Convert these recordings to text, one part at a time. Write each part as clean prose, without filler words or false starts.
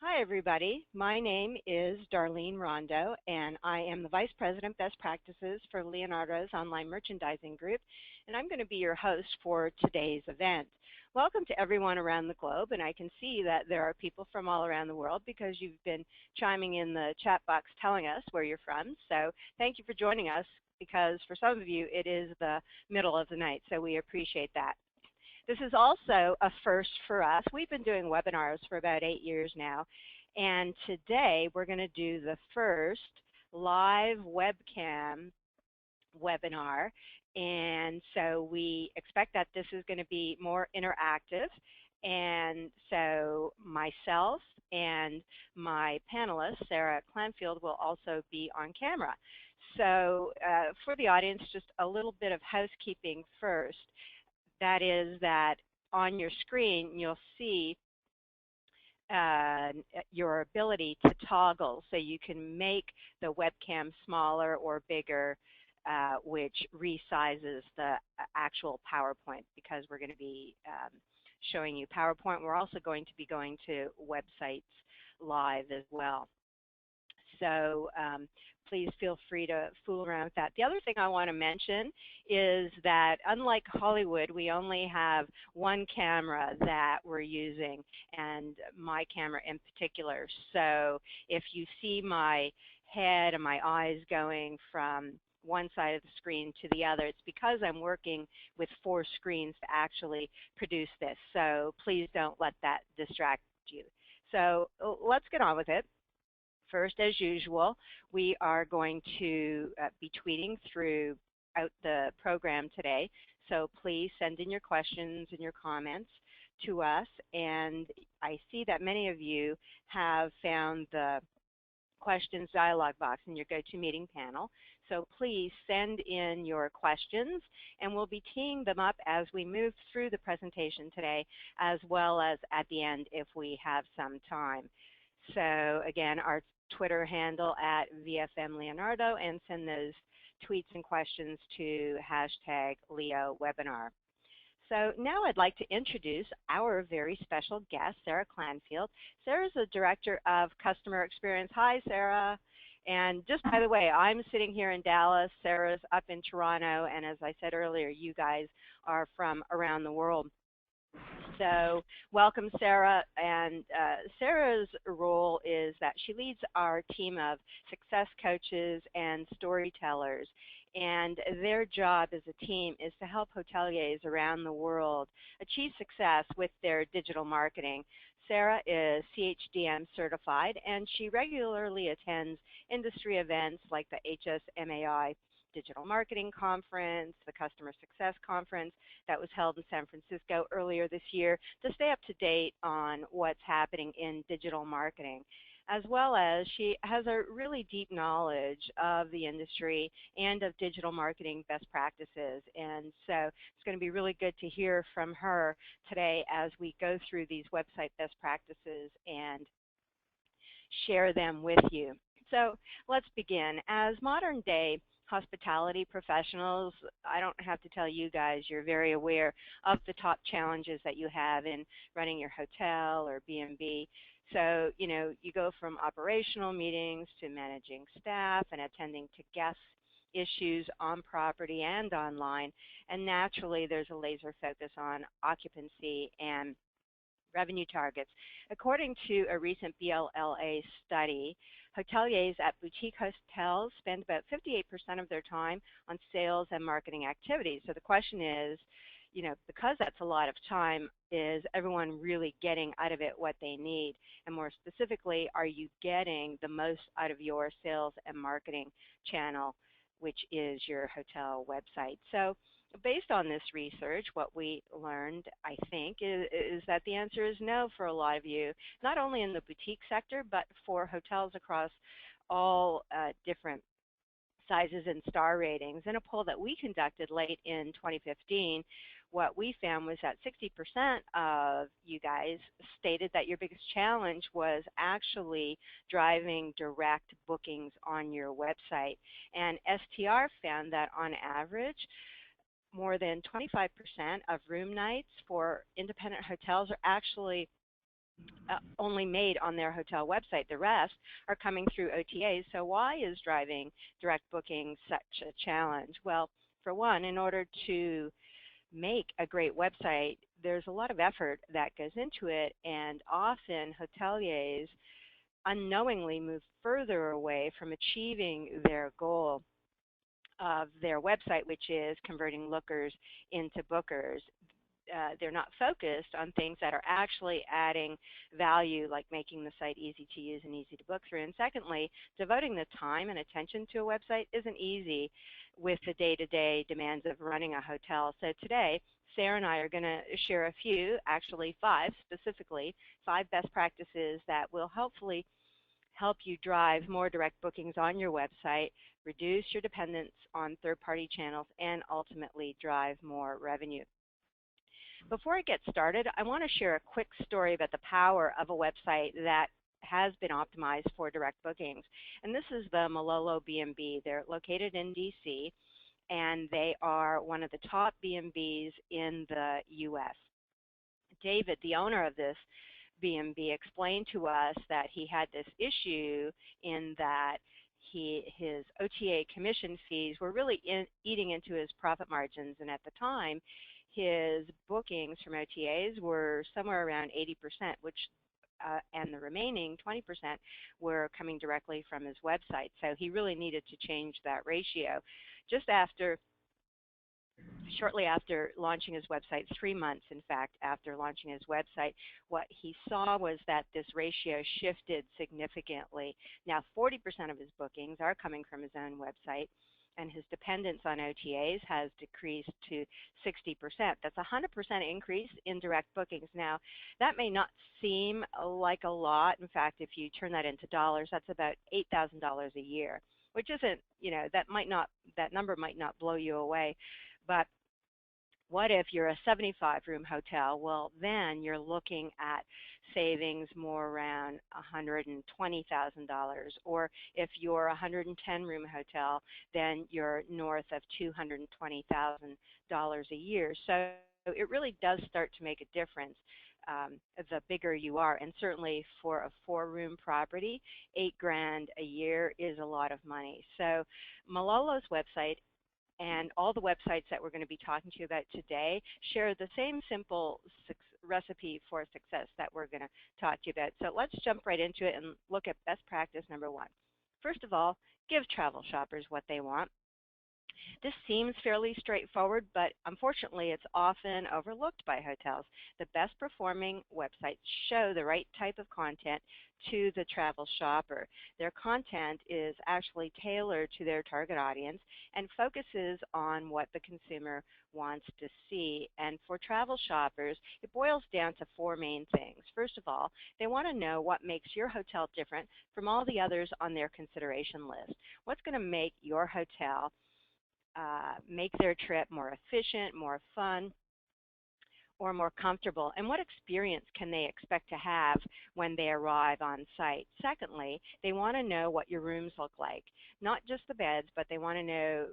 Hi, everybody. My name is Darlene Rondo, and I am the Vice President Best Practices for Leonardo's Online Merchandising Group, and I'm going to be your host for today's event. Welcome to everyone around the globe, and I can see that there are people from all around the world because you've been chiming in the chat box telling us where you're from. So thank you for joining us because for some of you it is the middle of the night, so we appreciate that. This is also a first for us. We've been doing webinars for about 8 years now, and today we're going to do the first live webcam webinar. And so we expect that this is going to be more interactive. And so myself and my panelist, Sarah Clanfield, will also be on camera. So for the audience, just a little bit of housekeeping first. That is that on your screen, you'll see uh, your ability to toggle. So you can make the webcam smaller or bigger, which resizes the actual PowerPoint because we're going to be showing you PowerPoint. We're also going to be going to websites live as well. So please feel free to fool around with that. The other thing I want to mention is that unlike Hollywood, we only have one camera that we're using, and my camera in particular. So if you see my head and my eyes going from one side of the screen to the other, it's because I'm working with 4 screens to actually produce this. So please don't let that distract you. So let's get on with it. First, as usual, we are going to be tweeting throughout the program today. So please send in your questions and your comments to us. And I see that many of you have found the questions dialog box in your GoToMeeting panel. So please send in your questions, and we'll be teeing them up as we move through the presentation today, as well as at the end if we have some time. So again, our Twitter handle at VFMLeonardo, and send those tweets and questions to #LeoWebinar. So now I'd like to introduce our very special guest, Sarah Clanfield. Sarah's the Director of Customer Experience. Hi, Sarah. And just by the way, I'm sitting here in Dallas, Sarah's up in Toronto, and as I said earlier, you guys are from around the world. So welcome, Sarah. And Sarah's role is that she leads our team of success coaches and storytellers. And their job as a team is to help hoteliers around the world achieve success with their digital marketing. Sarah is CHDM certified, and she regularly attends industry events like the HSMAI Digital Marketing Conference, the Customer Success Conference that was held in San Francisco earlier this year, to stay up to date on what's happening in digital marketing, as well as she has a really deep knowledge of the industry and of digital marketing best practices. And so it's going to be really good to hear from her today as we go through these website best practices and share them with you. So let's begin. As modern day hospitality professionals, I don't have to tell you guys, you're very aware of the top challenges that you have in running your hotel or B&B. So, you go from operational meetings to managing staff and attending to guest issues on property and online. And naturally, there's a laser focus on occupancy and revenue targets. According to a recent BLLA study, hoteliers at boutique hotels spend about 58% of their time on sales and marketing activities. So the question is, because that's a lot of time, is everyone really getting out of it what they need? And more specifically, are you getting the most out of your sales and marketing channel, which is your hotel website? So based on this research, what we learned, I think, is that the answer is no for a lot of you, not only in the boutique sector, but for hotels across all different sizes and star ratings. In a poll that we conducted late in 2015, what we found was that 60% of you guys stated that your biggest challenge was actually driving direct bookings on your website. And STR found that on average, more than 25% of room nights for independent hotels are actually only made on their hotel website. The rest are coming through OTAs. So why is driving direct booking such a challenge? Well, for one, in order to make a great website, there's a lot of effort that goes into it, and often hoteliers unknowingly move further away from achieving their goal of their website, which is converting lookers into bookers. They're not focused on things that are actually adding value, like making the site easy to use and easy to book through. And secondly, devoting the time and attention to a website isn't easy with the day-to-day demands of running a hotel. So today, Sarah and I are going to share a few, actually five specifically, five best practices that will hopefully help you drive more direct bookings on your website, reduce your dependence on third-party channels, and ultimately drive more revenue. Before I get started, I want to share a quick story about the power of a website that has been optimized for direct bookings. And this is the Malolo B&B. They're located in DC, and they are one of the top B&Bs in the US. David, the owner of this B&B, explained to us that he had this issue in that his OTA commission fees were really eating into his profit margins, and at the time, his bookings from OTAs were somewhere around 80%, which and the remaining 20% were coming directly from his website. So he really needed to change that ratio. Just after Shortly after launching his website, 3 months, in fact, after launching his website, what he saw was that this ratio shifted significantly. Now, 40% of his bookings are coming from his own website, and his dependence on OTAs has decreased to 60%. That's a 100% increase in direct bookings. Now, that may not seem like a lot. In fact, if you turn that into dollars, that's about $8,000 a year, which isn't, that number might not blow you away. But what if you're a 75-room hotel? Well, then you're looking at savings more around $120,000. Or if you're a 110-room hotel, then you're north of $220,000 a year. So it really does start to make a difference the bigger you are. And certainly for a 4-room property, $8,000 a year is a lot of money. So Malolo's website and all the websites that we're going to be talking to you about today share the same simple recipe for success that we're going to talk to you about. So let's jump right into it and look at best practice number one. First of all, give travel shoppers what they want. This seems fairly straightforward, but unfortunately it's often overlooked by hotels. The best performing websites show the right type of content to the travel shopper. Their content is actually tailored to their target audience and focuses on what the consumer wants to see. And for travel shoppers, it boils down to four main things. First of all, they want to know what makes your hotel different from all the others on their consideration list. What's going to make your hotel make their trip more efficient, more fun, or more comfortable, and what experience can they expect to have when they arrive on site? Secondly, they want to know what your rooms look like, not just the beds, but they want to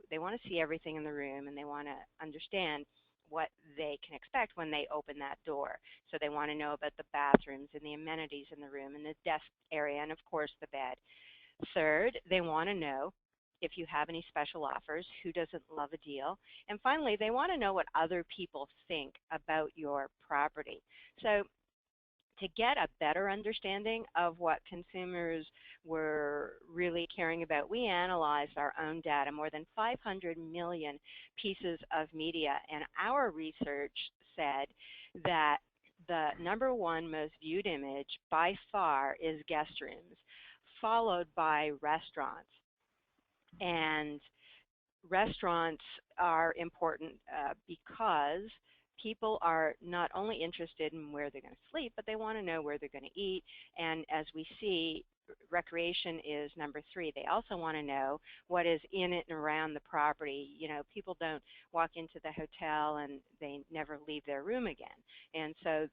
see everything in the room, and they want to understand what they can expect when they open that door. So they want to know about the bathrooms and the amenities in the room and the desk area and, of course, the bed. Third, they want to know if you have any special offers, who doesn't love a deal. And finally, they want to know what other people think about your property. So to get a better understanding of what consumers were really caring about, we analyzed our own data, more than 500 million pieces of media, and our research said that the number one most viewed image by far is guest rooms, followed by restaurants. And restaurants are important because people are not only interested in where they're going to sleep, but they want to know where they're going to eat. And as we see, recreation is number three. They also want to know what is in it and around the property. People don't walk into the hotel and they never leave their room again. And so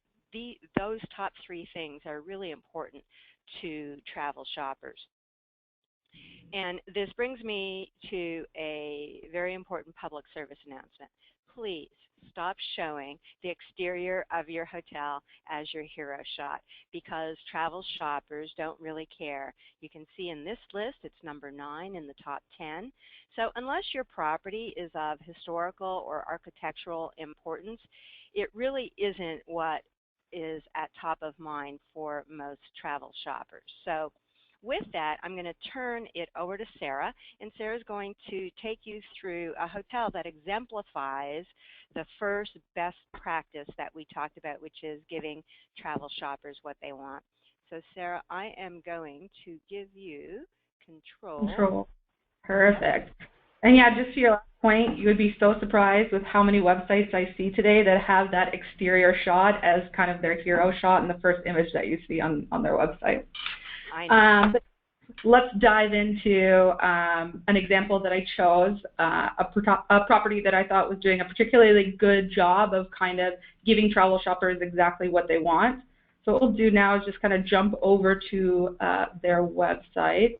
those top three things are really important to travel shoppers. And this brings me to a very important public service announcement. Please stop showing the exterior of your hotel as your hero shot, because travel shoppers don't really care. You can see in this list, it's number 9 in the top 10. So unless your property is of historical or architectural importance, it really isn't what is at top of mind for most travel shoppers. So with that, I'm going to turn it over to Sarah, and Sarah's going to take you through a hotel that exemplifies the first best practice that we talked about, which is giving travel shoppers what they want. So Sarah, I am going to give you control. Perfect. And yeah, just to your last point, you would be so surprised with how many websites I see today that have that exterior shot as kind of their hero shot in the first image that you see on their website. I know. Let's dive into an example that I chose, a property that I thought was doing a particularly good job of kind of giving travel shoppers exactly what they want. So what we'll do now is just kind of jump over to their website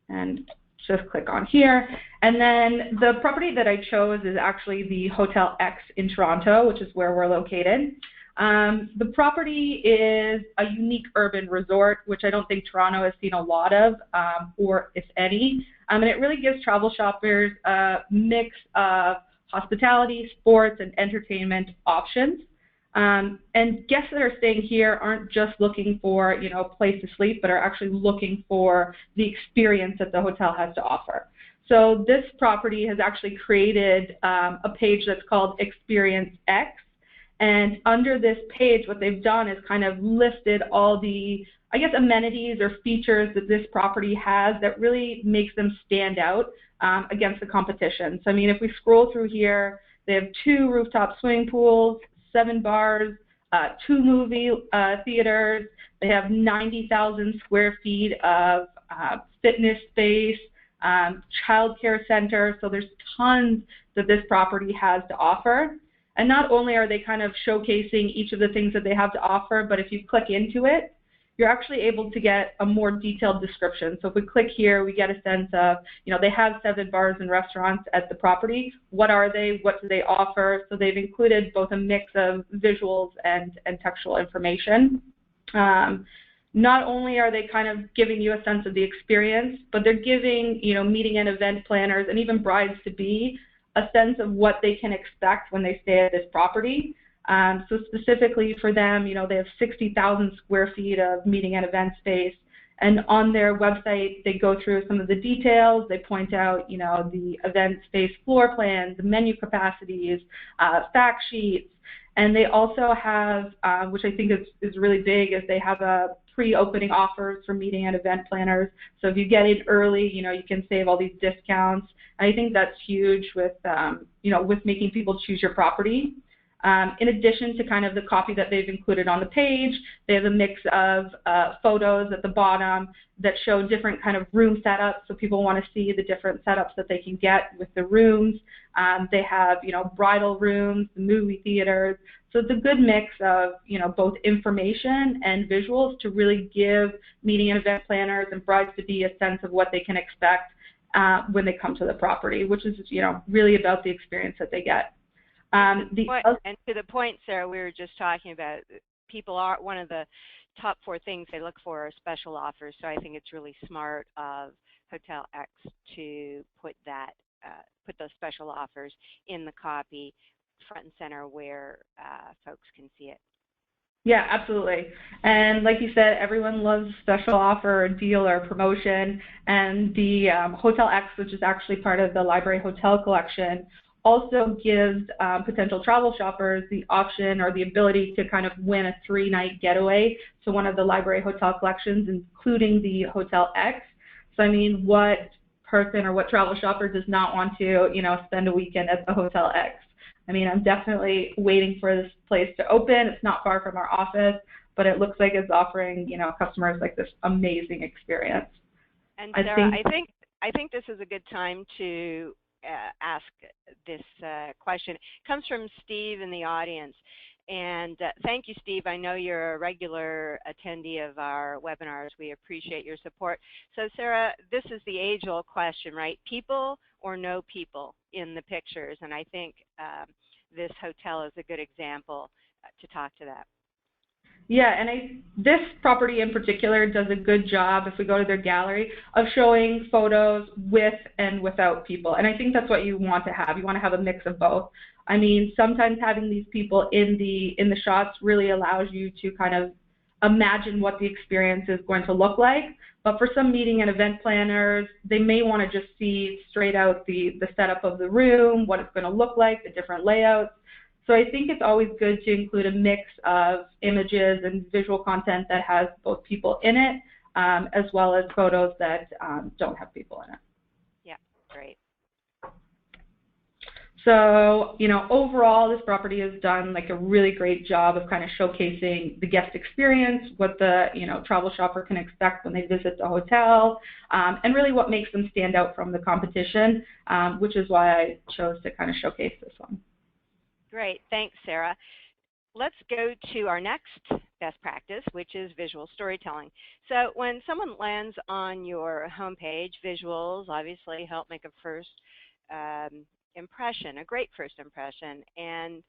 and just click on here. And then the property that I chose is actually the Hotel X in Toronto, which is where we're located. The property is a unique urban resort, which I don't think Toronto has seen a lot of, or if any. And it really gives travel shoppers a mix of hospitality, sports, and entertainment options. And guests that are staying here aren't just looking for, you know, a place to sleep, but are actually looking for the experience that the hotel has to offer. So this property has actually created a page that's called Experience X. And under this page, what they've done is kind of listed all the, I guess, amenities or features that this property has that really makes them stand out against the competition. So, I mean, if we scroll through here, they have 2 rooftop swimming pools, 7 bars, 2 movie theaters. They have 90,000 square feet of fitness space, child care center. So there's tons that this property has to offer. And not only are they kind of showcasing each of the things that they have to offer, but if you click into it, you're actually able to get a more detailed description. So if we click here, we get a sense of, you know, they have 7 bars and restaurants at the property. What are they? What do they offer? So they've included both a mix of visuals and textual information. Not only are they kind of giving you a sense of the experience, but they're giving, you know, meeting and event planners and even brides-to-be a sense of what they can expect when they stay at this property. So specifically for them, you know, they have 60,000 square feet of meeting and event space. And on their website, they go through some of the details. They point out, you know, the event space floor plans, the menu capacities, fact sheets. And they also have, which I think is really big, is they have a pre-opening offers for meeting and event planners. So if you get in early, you know, you can save all these discounts. And I think that's huge with, you know, with making people choose your property. In addition to kind of the copy that they've included on the page, they have a mix of photos at the bottom that show different kind of room setups, so people want to see the different setups that they can get with the rooms. They have, you know, bridal rooms, movie theaters. So it's a good mix of, you know, both information and visuals to really give meeting and event planners and brides-to-be a sense of what they can expect when they come to the property, which is, you know, really about the experience that they get. And to the point, Sarah, we were just talking about, people are, one of the top 4 things they look for are special offers. So I think it's really smart of Hotel X to put that, put those special offers in the copy front and center where folks can see it. Yeah, absolutely. And like you said, everyone loves special offer or deal or promotion. And the Hotel X, which is actually part of the Library Hotel Collection, also gives potential travel shoppers the option or the ability to kind of win a 3-night getaway to one of the Library Hotel Collections, including the Hotel X. So I mean, what person or what travel shopper does not want to, you know, spend a weekend at the Hotel X? I mean, I'm definitely waiting for this place to open. It's not far from our office, but it looks like it's offering, you know, customers like this amazing experience. And Sarah, I think this is a good time to ask this question. It comes from Steve in the audience. And thank you, Steve. I know you're a regular attendee of our webinars. We appreciate your support. So Sarah, this is the age-old question, right? People or no people in the pictures? And I think this hotel is a good example to talk to that. Yeah, and this property in particular does a good job, if we go to their gallery, of showing photos with and without people. And I think that's what you want to have. You want to have a mix of both. I mean, sometimes having these people in the shots really allows you to kind of imagine what the experience is going to look like. But for some meeting and event planners, they may want to just see straight out the setup of the room, what it's going to look like, the different layouts. So I think it's always good to include a mix of images and visual content that has both people in it, as well as photos that don't have people in it. Yeah, great. So, you know, overall, this property has done like a really great job of kind of showcasing the guest experience, what the, you know, travel shopper can expect when they visit the hotel, and really what makes them stand out from the competition, which is why I chose to kind of showcase this one. Great, thanks, Sarah. Let's go to our next best practice, which is visual storytelling. So when someone lands on your homepage, visuals obviously help make a first impression, a great first impression. And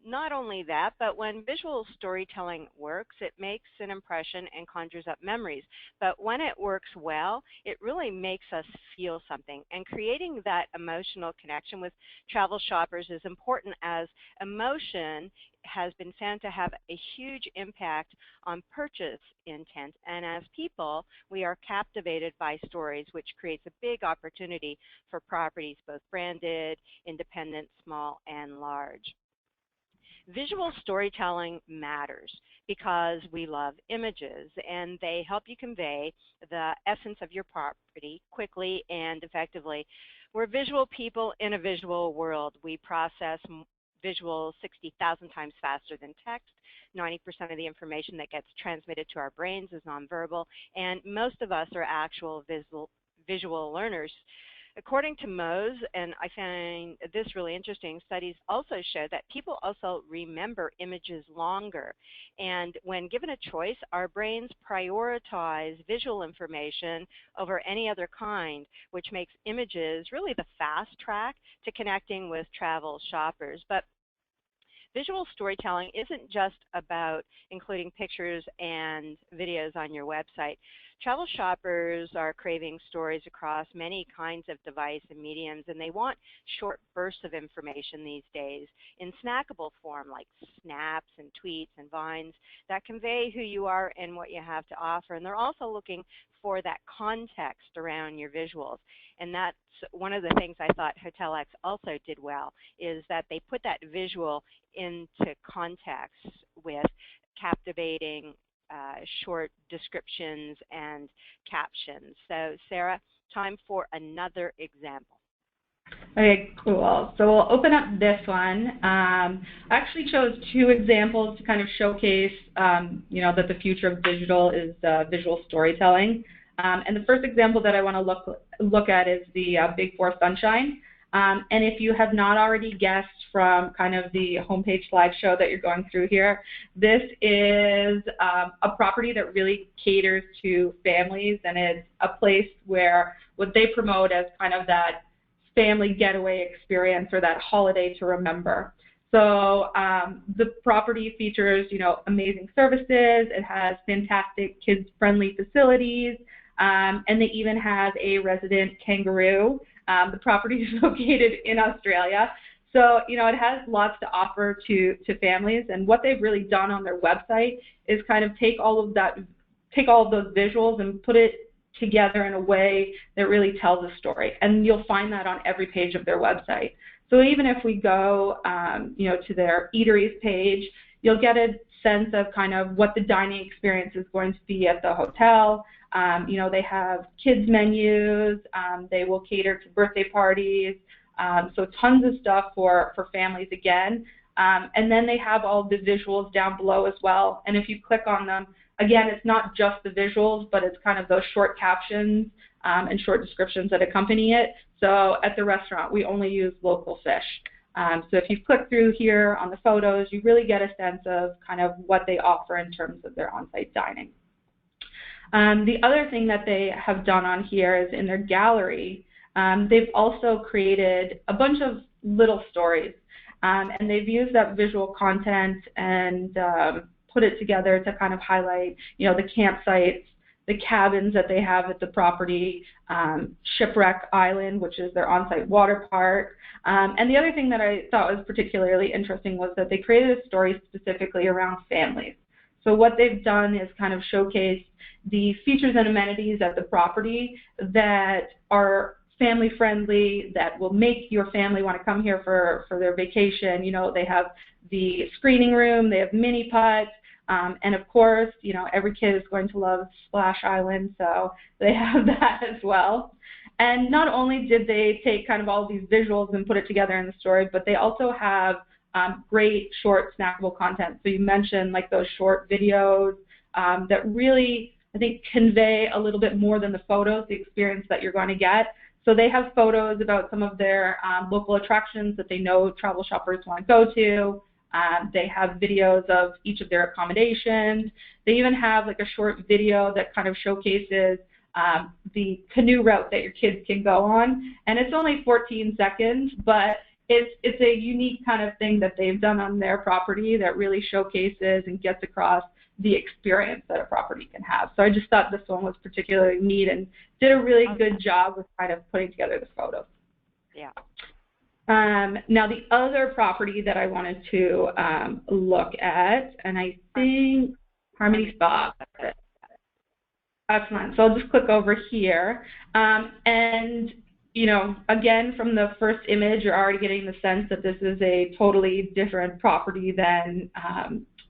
not only that, but when visual storytelling works, it makes an impression and conjures up memories. But when it works well, it really makes us feel something. And creating that emotional connection with travel shoppers is important, as emotion has been found to have a huge impact on purchase intent. And as people, we are captivated by stories, which creates a big opportunity for properties, both branded, independent, small, and large. Visual storytelling matters because we love images, and they help you convey the essence of your property quickly and effectively. We're visual people in a visual world. We process visuals 60,000 times faster than text. 90% of the information that gets transmitted to our brains is nonverbal, and most of us are actual visual learners. According to Mose, and I find this really interesting, studies also show that people also remember images longer. And when given a choice, our brains prioritize visual information over any other kind, which makes images really the fast track to connecting with travel shoppers. But visual storytelling isn't just about including pictures and videos on your website. Travel shoppers are craving stories across many kinds of device and mediums, and they want short bursts of information these days in snackable form, like snaps and tweets and vines that convey who you are and what you have to offer. And they're also looking for that context around your visuals. And that's one of the things I thought HotelX also did well, is that they put that visual into context with captivating short descriptions and captions. So Sarah, time for another example. Okay, cool. So we'll open up this one. I actually chose two examples to kind of showcase, you know, that the future of digital is visual storytelling. And the first example that I want to look at is the Big Four Sunshine. And if you have not already guessed from kind of the homepage slideshow that you're going through here, this is a property that really caters to families, and it's a place where what they promote as kind of that family getaway experience or that holiday to remember. So the property features, you know, amazing services. It has fantastic kids-friendly facilities, and they even have a resident kangaroo. The property is located in Australia. So, you know, it has lots to offer to families, and what they've really done on their website is kind of take all of those visuals and put it together in a way that really tells a story. And you'll find that on every page of their website. So even if we go, you know, to their eateries page, you'll get a sense of kind of what the dining experience is going to be at the hotel. You know, they have kids menus, they will cater to birthday parties, so tons of stuff for families again. And then they have all the visuals down below as well. And if you click on them, again, it's not just the visuals, but it's kind of those short captions and short descriptions that accompany it. So at the restaurant, we only use local fish. So if you click through here on the photos, you really get a sense of kind of what they offer in terms of their on-site dining. The other thing that they have done on here is in their gallery, they've also created a bunch of little stories. And they've used that visual content and put it together to kind of highlight, you know, the campsites, the cabins that they have at the property, Shipwreck Island, which is their on-site water park. And the other thing that I thought was particularly interesting was that they created a story specifically around families. So what they've done is kind of showcase the features and amenities at the property that are family friendly, that will make your family want to come here for their vacation. You know, they have the screening room, they have mini putts, and of course, you know, every kid is going to love Splash Island, so they have that as well. And not only did they take kind of all of these visuals and put it together in the story, but they also have great short snackable content. So you mentioned like those short videos that really, I think, convey a little bit more than the photos, the experience that you're going to get. So they have photos about some of their local attractions that they know travel shoppers want to go to. They have videos of each of their accommodations. They even have like a short video that kind of showcases the canoe route that your kids can go on. And it's only 14 seconds, but it's a unique kind of thing that they've done on their property that really showcases and gets across the experience that a property can have. So I just thought this one was particularly neat and did a really good job with kind of putting together the photos. Yeah. Now the other property that I wanted to look at, and I think Harmony Spa. Excellent. So I'll just click over here. And, you know, again, from the first image, you're already getting the sense that this is a totally different property than,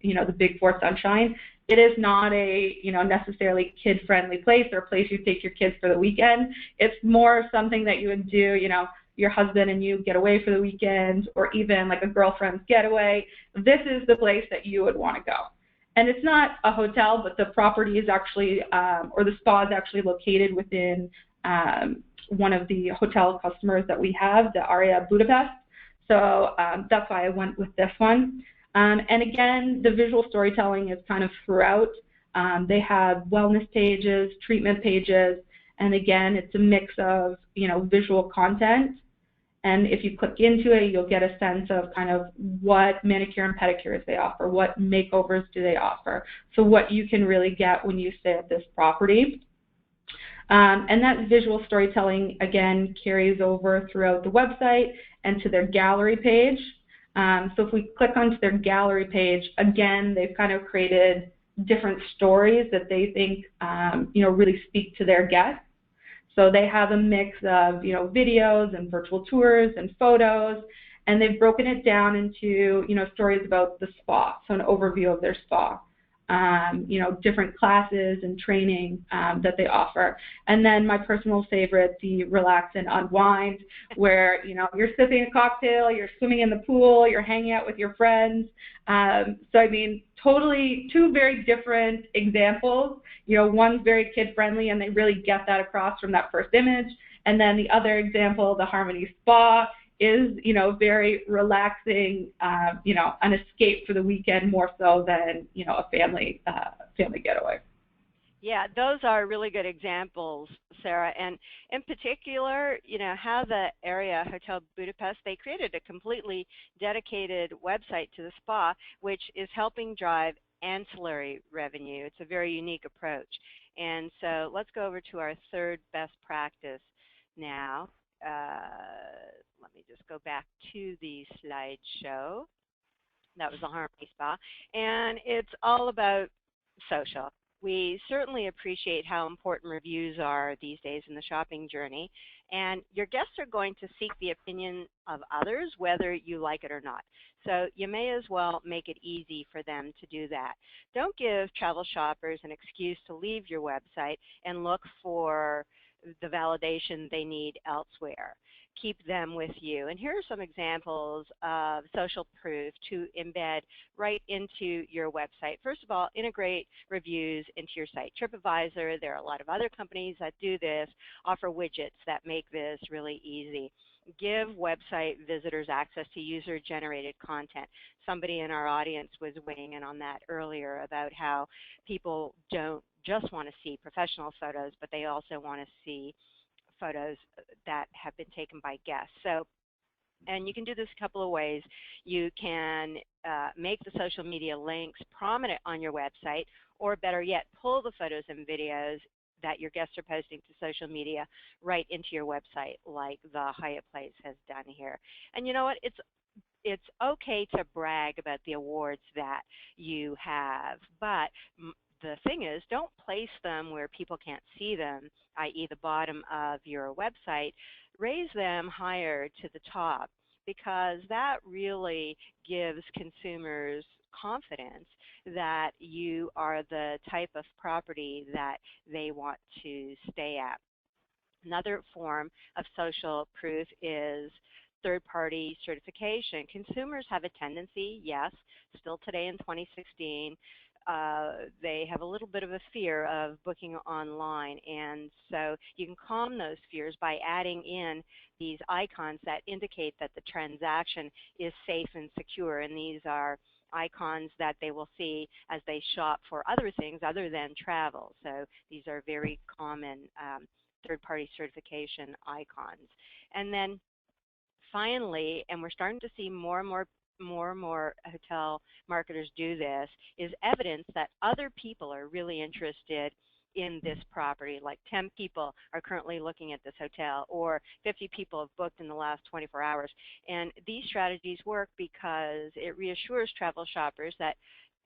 you know, the Big Four Sunshine. It is not a, you know, necessarily kid-friendly place or a place you take your kids for the weekend. It's more something that you would do, you know, your husband and you get away for the weekend, or even like a girlfriend's getaway. This is the place that you would want to go. And it's not a hotel, but the property is actually, or the spa is actually located within one of the hotel customers that we have, the Aria Budapest. So that's why I went with this one. And again, the visual storytelling is kind of throughout. They have wellness pages, treatment pages, and again, it's a mix of, you know, visual content. And if you click into it, you'll get a sense of kind of what manicure and pedicures they offer, what makeovers do they offer, so what you can really get when you stay at this property. And that visual storytelling, again, carries over throughout the website and to their gallery page. So if we click onto their gallery page, again, they've kind of created different stories that they think, you know, really speak to their guests. So they have a mix of, you know, videos and virtual tours and photos, and they've broken it down into, you know, stories about the spa, so an overview of their spa. You know, different classes and training that they offer. And then my personal favorite, the relax and unwind, where, you know, you're sipping a cocktail, you're swimming in the pool, you're hanging out with your friends. So, I mean, totally two very different examples. You know, one's very kid-friendly, and they really get that across from that first image. And then the other example, the Harmony Spa, is, you know, very relaxing, you know, an escape for the weekend more so than, you know, a family getaway. Yeah, those are really good examples, Sarah. And in particular, you know, how the Aria Hotel Budapest, they created a completely dedicated website to the spa, which is helping drive ancillary revenue. It's a very unique approach. And so let's go over to our third best practice now. Let me just go back to the slideshow. That was the Harmony Spa. And it's all about social. We certainly appreciate how important reviews are these days in the shopping journey. And your guests are going to seek the opinion of others, whether you like it or not. So you may as well make it easy for them to do that. Don't give travel shoppers an excuse to leave your website and look for the validation they need elsewhere. Keep them with you. And here are some examples of social proof to embed right into your website. First of all, integrate reviews into your site. TripAdvisor, there are a lot of other companies that do this, offer widgets that make this really easy. Give website visitors access to user-generated content. Somebody in our audience was weighing in on that earlier about how people don't just want to see professional photos, but they also want to see photos that have been taken by guests. So And you can do this a couple of ways. You can make the social media links prominent on your website, or better yet, pull the photos and videos that your guests are posting to social media right into your website, like the Hyatt Place has done here. And you know what? It's okay to brag about the awards that you have, but the thing is, don't place them where people can't see them, i.e. the bottom of your website. Raise them higher to the top, because that really gives consumers confidence that you are the type of property that they want to stay at. Another form of social proof is third-party certification. Consumers have a tendency, yes, still today in 2016, they have a little bit of a fear of booking online, and so you can calm those fears by adding in these icons that indicate that the transaction is safe and secure, and these are icons that they will see as they shop for other things other than travel. So these are very common third-party certification icons. And then finally, and we're starting to see more and more hotel marketers do this, is evidence that other people are really interested in this property. Like 10 people are currently looking at this hotel, or 50 people have booked in the last 24 hours. And these strategies work because it reassures travel shoppers that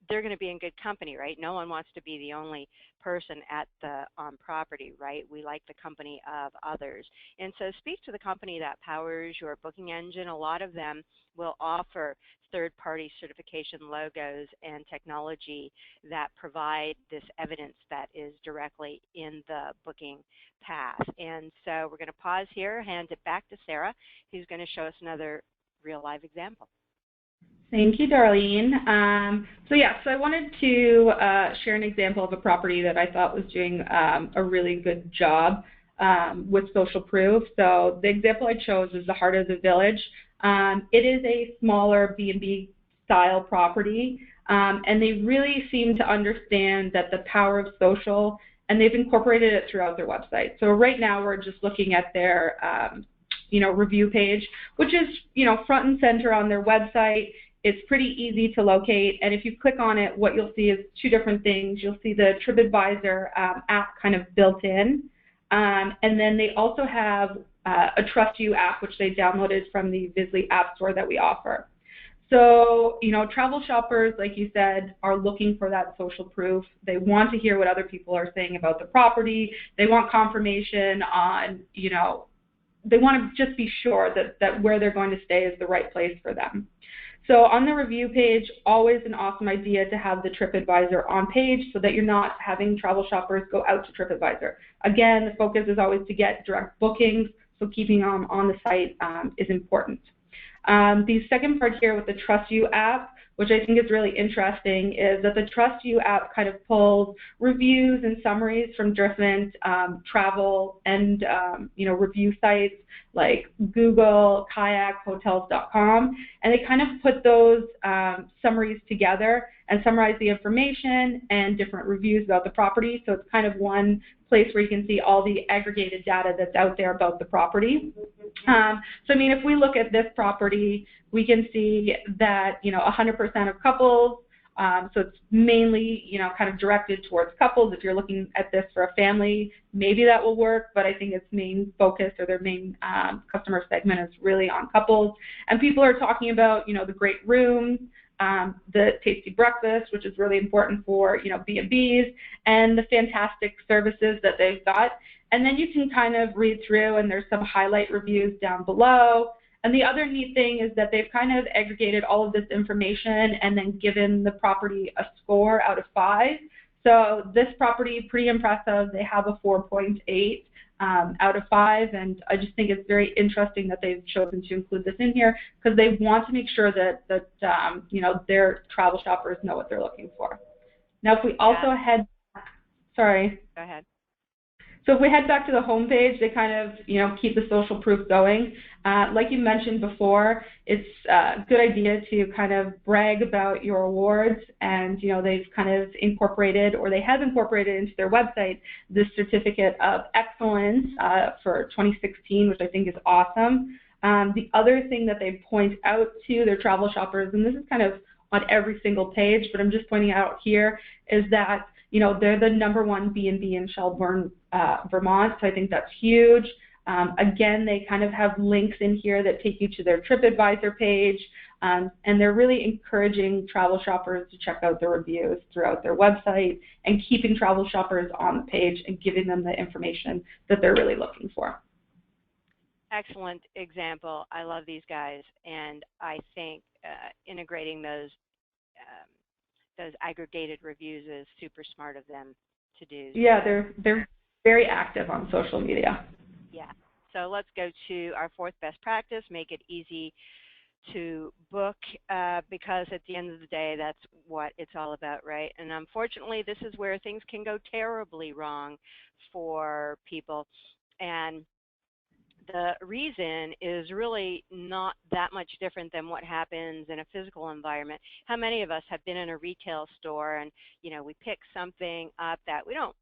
they're going to be in good company, right? No one wants to be the only person at the property, right? We like the company of others. And so speak to the company that powers your booking engine. A lot of them will offer third-party certification logos and technology that provide this evidence that is directly in the booking path. And so we're going to pause here, hand it back to Sarah, who's going to show us another real live example. Thank you, Darlene. So I wanted to share an example of a property that I thought was doing a really good job with social proof. So the example I chose is the Heart of the Village. It is a smaller B&B style property, and they really seem to understand that the power of social, and they've incorporated it throughout their website. So right now we're just looking at their review page, which is front and center on their website. It's pretty easy to locate, and if you click on it, what you'll see is two different things. You'll see the TripAdvisor app kind of built in, and then they also have a Trust You app, which they downloaded from the Visley App Store that we offer. So, travel shoppers, like you said, are looking for that social proof. They want to hear what other people are saying about the property. They want confirmation on, they want to just be sure that where they're going to stay is the right place for them. So on the review page, always an awesome idea to have the TripAdvisor on page so that you're not having travel shoppers go out to TripAdvisor. Again, the focus is always to get direct bookings, so keeping them on the site is important. The second part here with the Trust You app, which I think is really interesting, is that the Trust You app kind of pulls reviews and summaries from different travel and review sites like Google, Kayak, Hotels.com, and they kind of put those summaries together and summarize the information and different reviews about the property. So it's kind of one place where you can see all the aggregated data that's out there about the property. If we look at this property, we can see that 100% of couples. So it's mainly kind of directed towards couples. If you're looking at this for a family, maybe that will work, but I think its main focus or their main customer segment is really on couples. And people are talking about the great rooms, the tasty breakfast, which is really important for B&Bs, and the fantastic services that they've got. And then you can kind of read through, and there's some highlight reviews down below. And the other neat thing is that they've kind of aggregated all of this information and then given the property a score out of 5. So this property, pretty impressive. They have a 4.8 out of 5, and I just think it's very interesting that they've chosen to include this in here because they want to make sure that their travel shoppers know what they're looking for. Now, if we also head, sorry. Go ahead. So if we head back to the home page, they kind of, keep the social proof going. Like you mentioned before, it's a good idea to kind of brag about your awards, and, they've kind of incorporated, or they have incorporated into their website, this certificate of excellence for 2016, which I think is awesome. The other thing that they point out to their travel shoppers, and this is kind of on every single page, but I'm just pointing out here, is that they're the #1 B&B in Shelburne, Vermont. So I think that's huge. Again, they kind of have links in here that take you to their TripAdvisor page, and they're really encouraging travel shoppers to check out the reviews throughout their website and keeping travel shoppers on the page and giving them the information that they're really looking for. Excellent example. I love these guys, and I think integrating those aggregated reviews is super smart of them to do. Yeah, they're very active on social media. Yeah. So let's go to our 4th best practice: make it easy to book, because at the end of the day, that's what it's all about, right? And unfortunately, this is where things can go terribly wrong for people. And the reason is really not that much different than what happens in a physical environment. How many of us have been in a retail store and, we pick something up that we don't,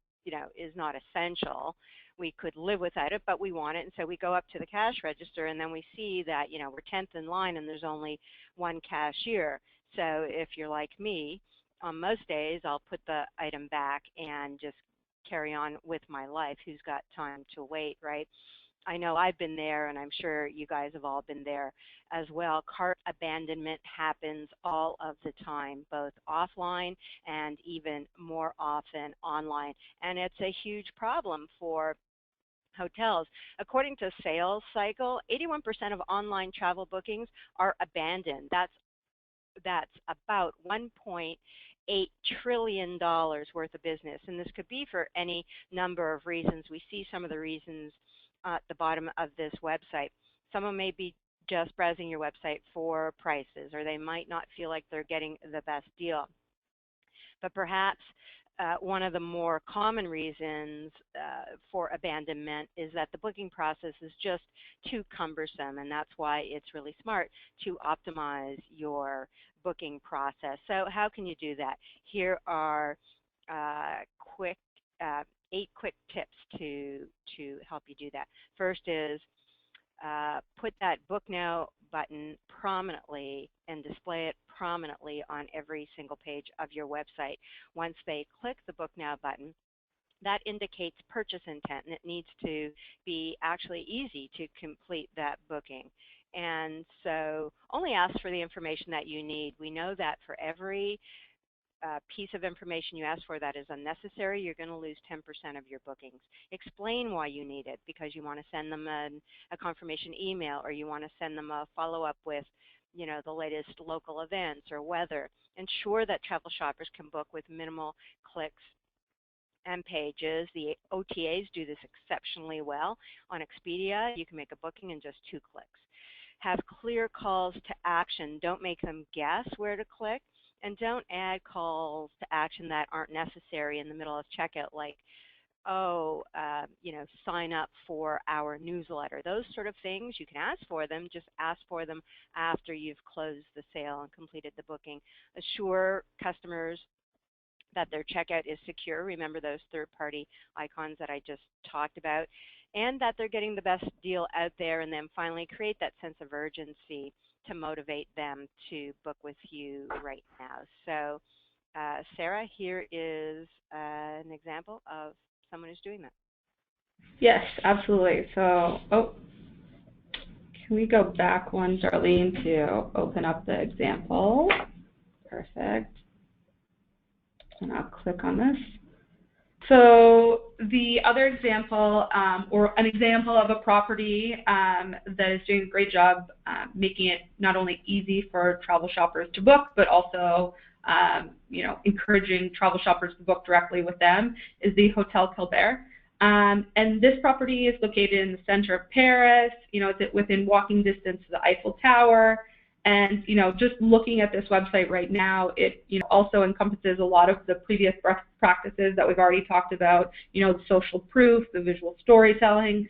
is not essential. We could live without it, but we want it, and so we go up to the cash register, and then we see that, we're 10th in line and there's only one cashier. So if you're like me, on most days, I'll put the item back and just carry on with my life. Who's got time to wait, right? I know I've been there, and I'm sure you guys have all been there as well. Cart abandonment happens all of the time, both offline and even more often online. And it's a huge problem for hotels. According to Sales Cycle, 81% of online travel bookings are abandoned. That's about $1.8 trillion worth of business. And this could be for any number of reasons. We see some of the reasons at the bottom of this website. Someone may be just browsing your website for prices, or they might not feel like they're getting the best deal. But perhaps one of the more common reasons for abandonment is that the booking process is just too cumbersome, and that's why it's really smart to optimize your booking process. So how can you do that? Here are 8 quick tips to help you do that. First is put that Book Now button prominently and display it prominently on every single page of your website. Once they click the Book Now button, that indicates purchase intent, and it needs to be actually easy to complete that booking. And so only ask for the information that you need. We know that for every piece of information you ask for that is unnecessary, you're going to lose 10% of your bookings. Explain why you need it, because you want to send them a confirmation email, or you want to send them a follow-up with the latest local events or weather. Ensure that travel shoppers can book with minimal clicks and pages. The OTAs do this exceptionally well. On Expedia, you can make a booking in just 2 clicks. Have clear calls to action. Don't make them guess where to click. And don't add calls to action that aren't necessary in the middle of checkout, like, sign up for our newsletter. Those sort of things, you can ask for them, just ask for them after you've closed the sale and completed the booking. Assure customers that their checkout is secure. Remember those third-party icons that I just talked about, and that they're getting the best deal out there. And then finally, create that sense of urgency to motivate them to book with you right now. So, Sarah, here is an example of someone who's doing that. Yes, absolutely. So, can we go back one, Darlene, to open up the example? Perfect. And I'll click on this. So the other example, or an example of a property that is doing a great job making it not only easy for travel shoppers to book, but also encouraging travel shoppers to book directly with them, is the Hotel Colbert. And this property is located in the center of Paris. It's within walking distance to the Eiffel Tower. And, just looking at this website right now, it, also encompasses a lot of the previous practices that we've already talked about, the social proof, the visual storytelling.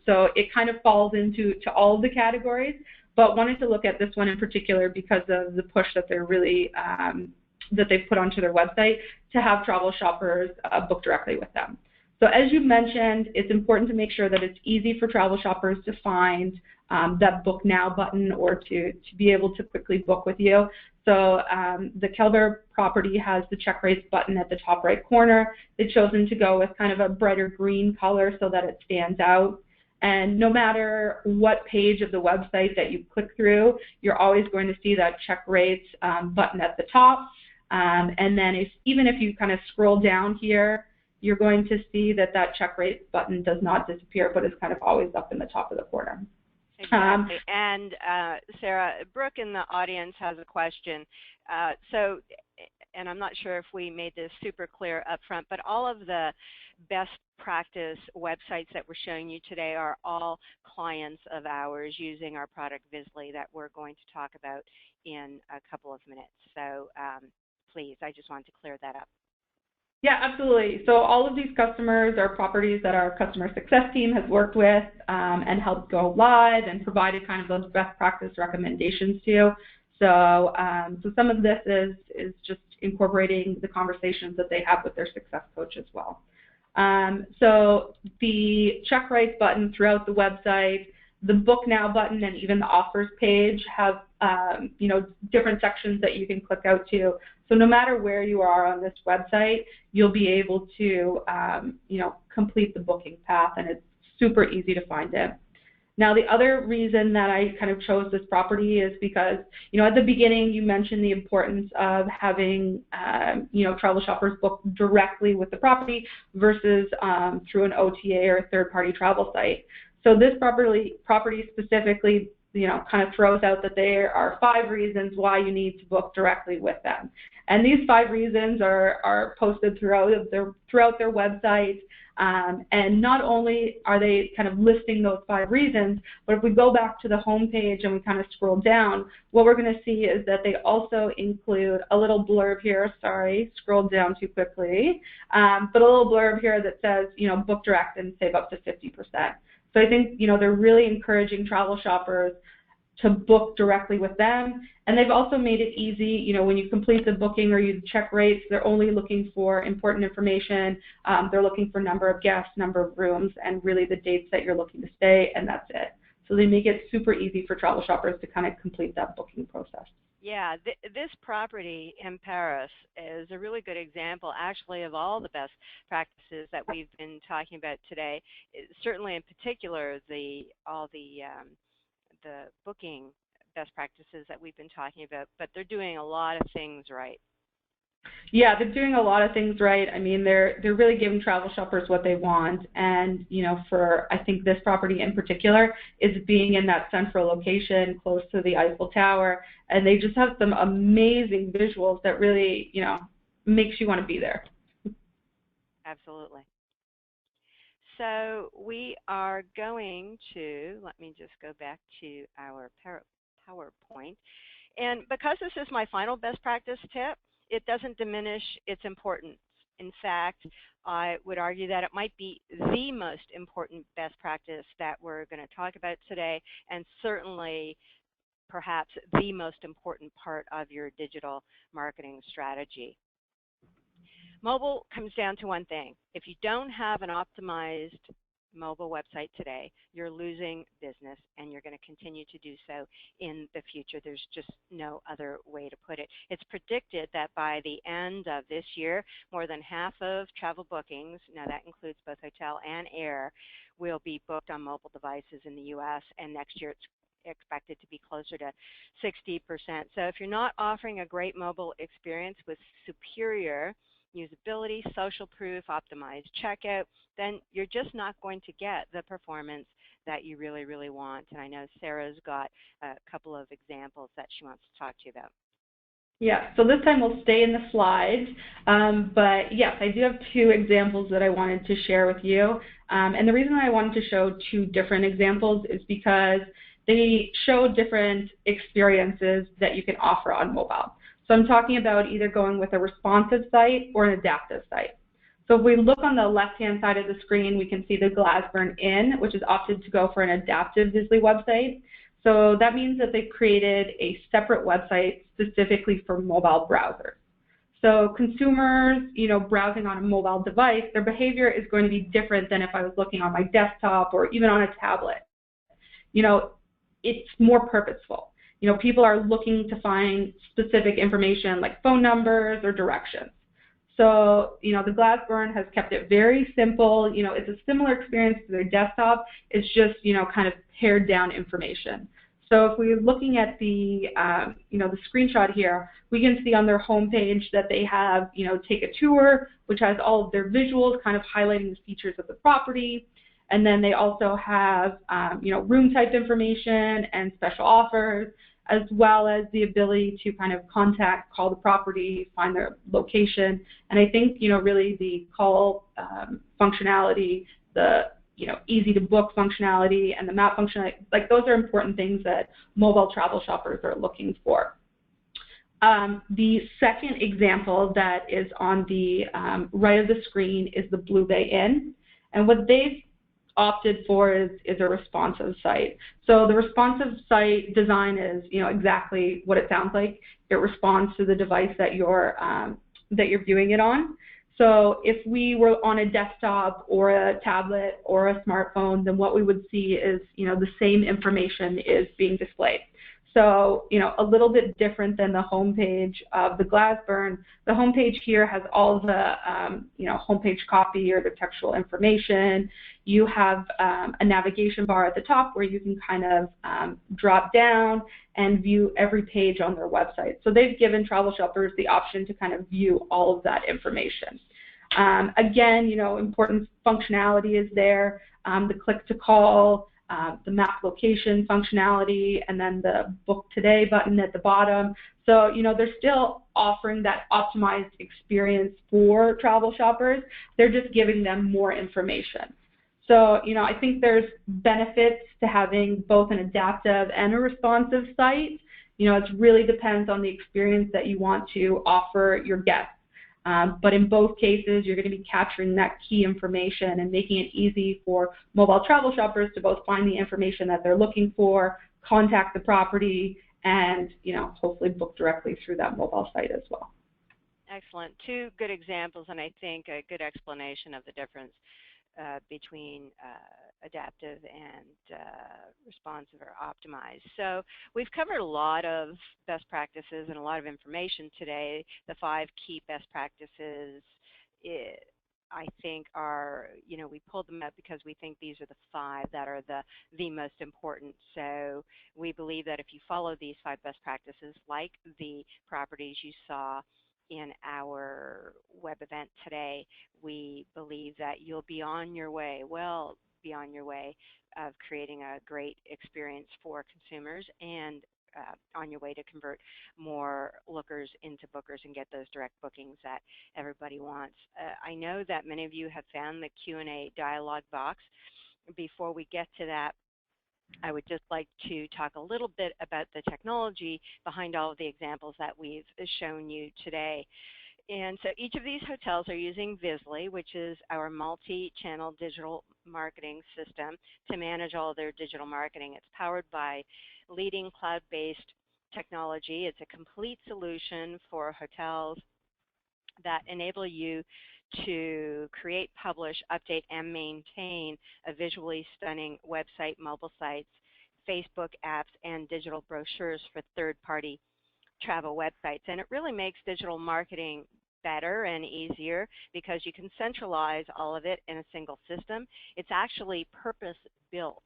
So it kind of falls into all of the categories, but wanted to look at this one in particular because of the push that they're really, that they've put onto their website to have travel shoppers book directly with them. So as you mentioned, it's important to make sure that it's easy for travel shoppers to find that Book Now button, or to be able to quickly book with you. So the Kelbear property has the check rates button at the top right corner. They've chosen to go with kind of a brighter green color so that it stands out. And no matter what page of the website that you click through, you're always going to see that check rates button at the top. And then even if you kind of scroll down here, you're going to see that check rate button does not disappear, but is kind of always up in the top of the corner. Exactly. And Sarah, Brooke in the audience has a question. And I'm not sure if we made this super clear up front, but all of the best practice websites that we're showing you today are all clients of ours using our product Visly that we're going to talk about in a couple of minutes. So please, I just wanted to clear that up. Yeah, absolutely. So all of these customers are properties that our customer success team has worked with and helped go live and provided kind of those best practice recommendations to. So some of this is just incorporating the conversations that they have with their success coach as well. So the check rates button throughout the website, the Book Now button, and even the offers page have different sections that you can click out to. So no matter where you are on this website, you'll be able to complete the booking path, and it's super easy to find it. Now, the other reason that I kind of chose this property is because, at the beginning you mentioned the importance of having, travel shoppers book directly with the property versus through an OTA or a third-party travel site. So this property specifically, kind of throws out that there are 5 reasons why you need to book directly with them. And these 5 reasons are posted throughout their website. And not only are they kind of listing those 5 reasons, but if we go back to the home page and we kind of scroll down, what we're going to see is that they also include a little blurb here. Sorry, scrolled down too quickly. But a little blurb here that says, book direct and save up to 50%. So I think, they're really encouraging travel shoppers to book directly with them. And they've also made it easy, when you complete the booking or you check rates, they're only looking for important information. They're looking for number of guests, number of rooms, and really the dates that you're looking to stay, and that's it. So they make it super easy for travel shoppers to kind of complete that booking process. Yeah, this property in Paris is a really good example, actually, of all the best practices that we've been talking about today. Certainly, in particular, all the booking best practices that we've been talking about, but they're doing a lot of things right. Yeah, they're doing a lot of things right. I mean, they're really giving travel shoppers what they want, and for I think this property in particular is being in that central location close to the Eiffel Tower, and they just have some amazing visuals that really makes you want to be there. Absolutely. So we are going to, let me just go back to our PowerPoint, and because this is my final best practice tip, it doesn't diminish its importance. In fact, I would argue that it might be the most important best practice that we're going to talk about today, and certainly perhaps the most important part of your digital marketing strategy. Mobile comes down to one thing. If you don't have an optimized mobile website today, you're losing business, and you're going to continue to do so in the future. There's just no other way to put it. It's predicted that by the end of this year, more than half of travel bookings, now that includes both hotel and air, will be booked on mobile devices in the U.S., and next year it's expected to be closer to 60%. So if you're not offering a great mobile experience with superior usability, social proof, optimized checkout, then you're just not going to get the performance that you really, really want. And I know Sarah's got a couple of examples that she wants to talk to you about. Yeah, so this time we'll stay in the slides, but yes, I do have 2 examples that I wanted to share with you. And the reason I wanted to show 2 different examples is because they show different experiences that you can offer on mobile. So I'm talking about either going with a responsive site or an adaptive site. So if we look on the left-hand side of the screen, we can see the Glasburn Inn, which has opted to go for an adaptive Visly website. So that means that they've created a separate website specifically for mobile browsers. So consumers, browsing on a mobile device, their behavior is going to be different than if I was looking on my desktop or even on a tablet. It's more purposeful. People are looking to find specific information like phone numbers or directions. So, the Glassburn has kept it very simple. It's a similar experience to their desktop. It's just, kind of pared down information. So if we're looking at the, the screenshot here, we can see on their homepage that they have, take a tour, which has all of their visuals kind of highlighting the features of the property. And then they also have, room type information and special offers, as well as the ability to kind of call the property, find their location. And I think, really the call functionality, the easy to book functionality and the map functionality, like those are important things that mobile travel shoppers are looking for. The second example that is on the right of the screen is the Blue Bay Inn. And what they've opted for is a responsive site. So the responsive site design is, exactly what it sounds like. It responds to the device that you're viewing it on. So if we were on a desktop or a tablet or a smartphone, then what we would see is, the same information is being displayed. So, a little bit different than the homepage of the Glassburn. The homepage here has all the, homepage copy or the textual information. You have a navigation bar at the top where you can kind of drop down and view every page on their website. So they've given travel shoppers the option to kind of view all of that information. Again, important functionality is there, the click to call, the map location functionality, and then the book today button at the bottom. So, they're still offering that optimized experience for travel shoppers. They're just giving them more information. So, I think there's benefits to having both an adaptive and a responsive site. It really depends on the experience that you want to offer your guests. But in both cases, you're going to be capturing that key information and making it easy for mobile travel shoppers to both find the information that they're looking for, contact the property, and hopefully book directly through that mobile site as well. Excellent. Two good examples, and I think a good explanation of the difference between adaptive and responsive or optimized. So we've covered a lot of best practices and a lot of information today. The 5 key best practices, I think, are, we pulled them up because we think these are the 5 that are the most important. So we believe that if you follow these 5 best practices, like the properties you saw in our web event today, we believe that you'll be on your way, on your way of creating a great experience for consumers and on your way to convert more lookers into bookers and get those direct bookings that everybody wants. I know that many of you have found the Q&A dialog box. Before we get to that, I would just like to talk a little bit about the technology behind all of the examples that we've shown you today. And so each of these hotels are using Visly, which is our multi-channel digital marketing system to manage all their digital marketing. It's powered by leading cloud-based technology. It's a complete solution for hotels that enable you to create, publish, update, and maintain a visually stunning website, mobile sites, Facebook apps, and digital brochures for third-party travel websites. And it really makes digital marketing better and easier because you can centralize all of it in a single system. It's actually purpose-built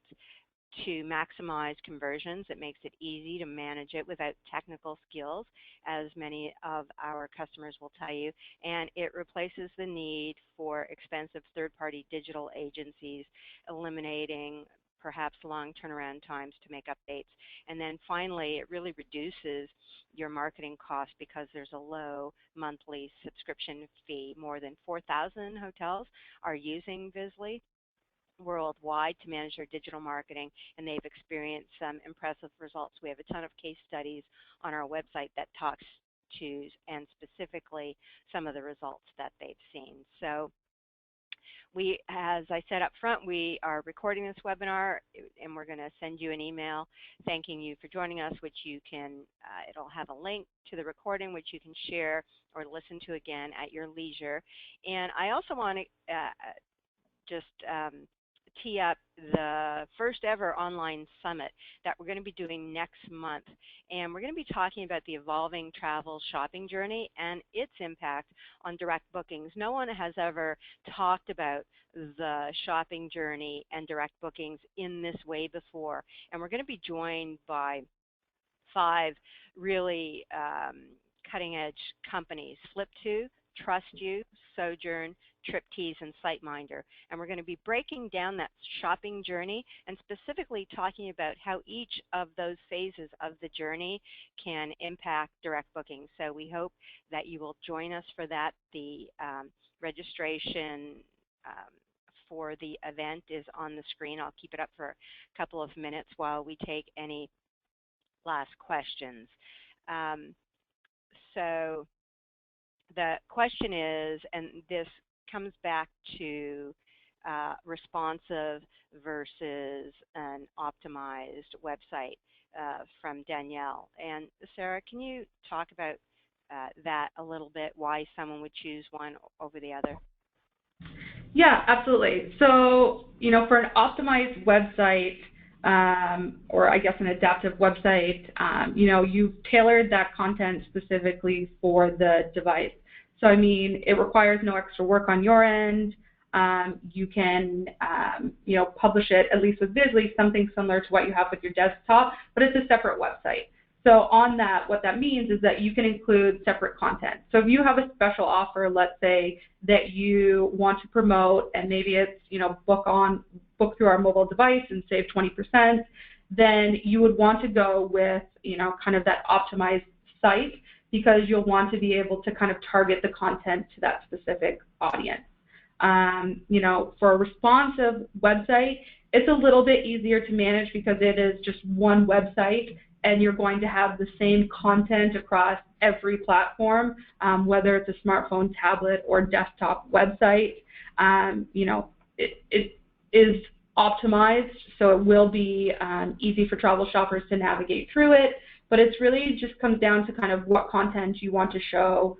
to maximize conversions. It makes it easy to manage it without technical skills, as many of our customers will tell you, and it replaces the need for expensive third-party digital agencies, eliminating perhaps long turnaround times to make updates. And then finally, it really reduces your marketing costs because there's a low monthly subscription fee. More than 4,000 hotels are using Visly worldwide to manage their digital marketing, and they've experienced some impressive results. We have a ton of case studies on our website that talks to and specifically some of the results that they've seen. So as I said up front, we are recording this webinar, and we're going to send you an email thanking you for joining us, which you can, it'll have a link to the recording, which you can share or listen to again at your leisure. And I also want to just tee up the first ever online summit that we're going to be doing next month. And we're going to be talking about the evolving travel shopping journey and its impact on direct bookings. No one has ever talked about the shopping journey and direct bookings in this way before. And we're going to be joined by 5 really cutting edge companies: Flip2, Trust You, Sojourn, Triptease, and SiteMinder. And we're going to be breaking down that shopping journey and specifically talking about how each of those phases of the journey can impact direct booking. So we hope that you will join us for that. The registration for the event is on the screen. I'll keep it up for a couple of minutes while we take any last questions. So the question is, and this comes back to responsive versus an optimized website from Danielle. And Sarah, can you talk about that a little bit, why someone would choose one over the other? Yeah, absolutely. So, for an optimized website, or I guess an adaptive website, you've tailored that content specifically for the device. So, it requires no extra work on your end. You can, publish it, at least with Visly, something similar to what you have with your desktop, but it's a separate website. So on that, what that means is that you can include separate content. So if you have a special offer, let's say, that you want to promote, and maybe it's, book through our mobile device and save 20%, then you would want to go with, kind of that optimized site, because you'll want to be able to kind of target the content to that specific audience. For a responsive website, it's a little bit easier to manage because it is just one website, and you're going to have the same content across every platform, whether it's a smartphone, tablet, or desktop website. It is optimized, so it will be easy for travel shoppers to navigate through it, but it's really just comes down to kind of what content you want to show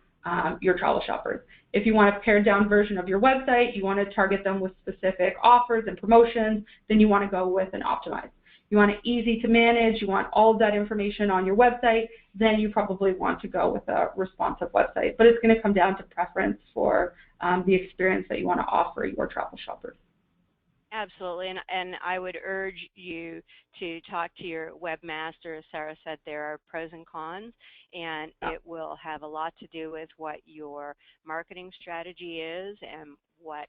your travel shoppers. If you want a pared down version of your website, you want to target them with specific offers and promotions, then you want to go with an optimized. You want it easy to manage, you want all of that information on your website, then you probably want to go with a responsive website. But it's going to come down to preference for the experience that you want to offer your travel shoppers. Absolutely, and I would urge you to talk to your webmaster. As Sarah said, there are pros and cons, and it will have a lot to do with what your marketing strategy is and what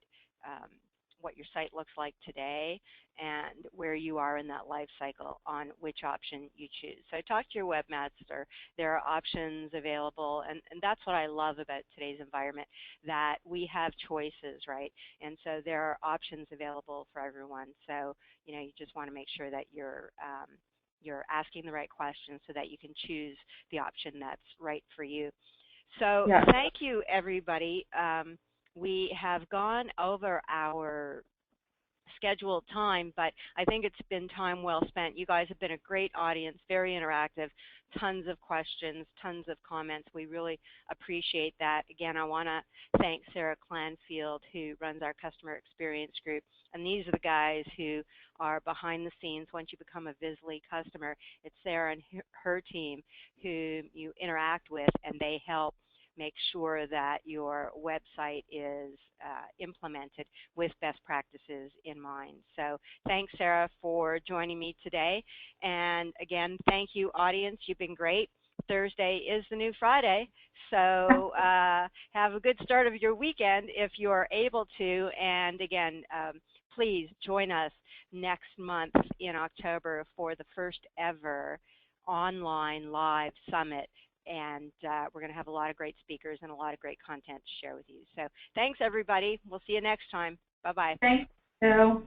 your site looks like today and where you are in that life cycle on which option you choose. So talk to your webmaster. There are options available, and that's what I love about today's environment, that we have choices, right? And so there are options available for everyone. So, you just want to make sure that you're asking the right questions so that you can choose the option that's right for you. So Thank you, everybody. We have gone over our scheduled time, but I think it's been time well spent. You guys have been a great audience, very interactive, tons of questions, tons of comments. We really appreciate that. Again, I want to thank Sarah Clanfield, who runs our customer experience group. And these are the guys who are behind the scenes. Once you become a Visly customer, it's Sarah and her team who you interact with, and they help make sure that your website is implemented with best practices in mind. So thanks, Sarah, for joining me today. And again, thank you, audience. You've been great. Thursday is the new Friday, so have a good start of your weekend if you're able to. And again, please join us next month in October for the first ever online live summit. And we're going to have a lot of great speakers and a lot of great content to share with you. So thanks, everybody. We'll see you next time. Bye-bye. Thanks, Phil.